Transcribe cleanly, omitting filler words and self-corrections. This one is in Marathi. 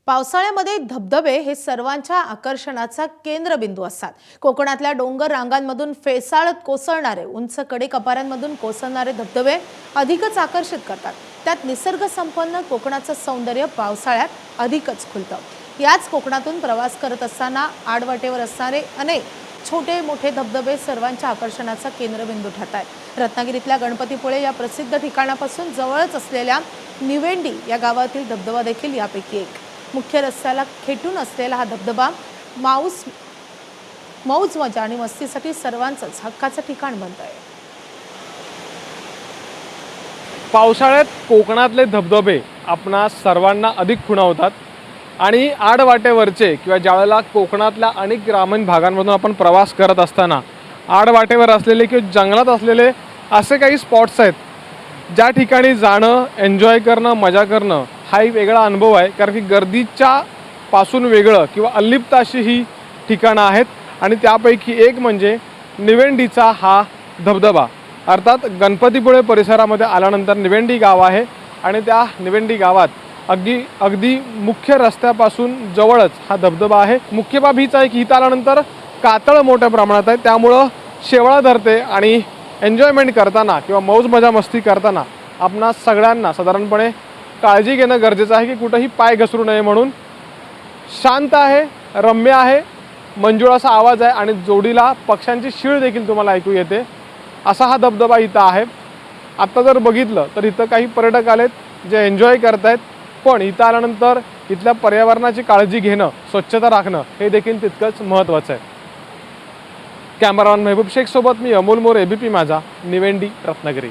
पावसाळ्यामध्ये धबधबे हे सर्वांच्या आकर्षणाचा केंद्रबिंदू असतात। कोकणातल्या डोंगर रांगांमधून फेसाळत कोसळणारे उंच कडे कपाऱ्यांमधून कोसळणारे धबधबे अधिकच आकर्षित करतात। त्यात निसर्ग संपन्न कोकणाचं सौंदर्य पावसाळ्यात अधिकच खुलतं। याच कोकणातून प्रवास करत असताना आडवाटेवर असणारे अनेक छोटे मोठे धबधबे सर्वांच्या आकर्षणाचा केंद्रबिंदू ठरतात। रत्नागिरीतल्या गणपतीपुळे या प्रसिद्ध ठिकाणापासून जवळच असलेल्या निवेंडी या गावातील धबधबा देखील यापैकी एक। मुख्य रस्त्याला खेटून असलेला हा धबधबा मौज मजा आणि मस्तीसाठी सर्वांचंच हक्काचं ठिकाण बनतंय। पावसाळ्यात कोकणातले धबधबे आपणा सर्वांना अधिक खुणावतात आणि आडवाटेवरचे किंवा ज्यावेळेला कोकणातल्या अनेक ग्रामीण भागांमधून आपण प्रवास करत असताना आडवाटेवर असलेले किंवा जंगलात असलेले असे काही स्पॉट्स आहेत ज्या ठिकाणी जाणं, एन्जॉय करणं, मजा करणं हा एक वेगळा अनुभव आहे। कारण की गर्दीच्या पासून वेगळं किंवा अलिप्त अशी ही ठिकाणं आहेत आणि त्यापैकी एक म्हणजे निवेंडीचा हा धबधबा। अर्थात गणपतीपुळे परिसरामध्ये आल्यानंतर निवेंडी गाव आहे आणि त्या निवेंडी गावात अगदी मुख्य रस्त्यापासून जवळच हा धबधबा आहे। मुख्य बाब हीच आहे की इथं आल्यानंतर कातळ मोठ्या प्रमाणात आहे, त्यामुळं शेवाळा धरते आणि एन्जॉयमेंट करताना किंवा मौज मजा मस्ती करताना आपणा सगळ्यांना साधारणपणे काळजी घेणं गरजेचं आहे की कुठेही पाय घसरू नये म्हणून। शांत आहे, रम्य आहे, मंजुळ असा आवाज आहे आणि जोडीला पक्ष्यांची शीळ देखील तुम्हाला ऐकू येते असा हा धबधबा इथं आहे। आता जर बघितलं तर इथं काही पर्यटक आलेत जे एन्जॉय करतायत, पण इथं आल्यानंतर इथल्या पर्यावरणाची काळजी घेणं, स्वच्छता राखणं हे देखील तितकंच महत्त्वाचं आहे। कॅमेरामॅन मेहबूब शेख सोबत मी अमोल मोरे, एबीपी माझा, निवेंडी, रत्नागिरी।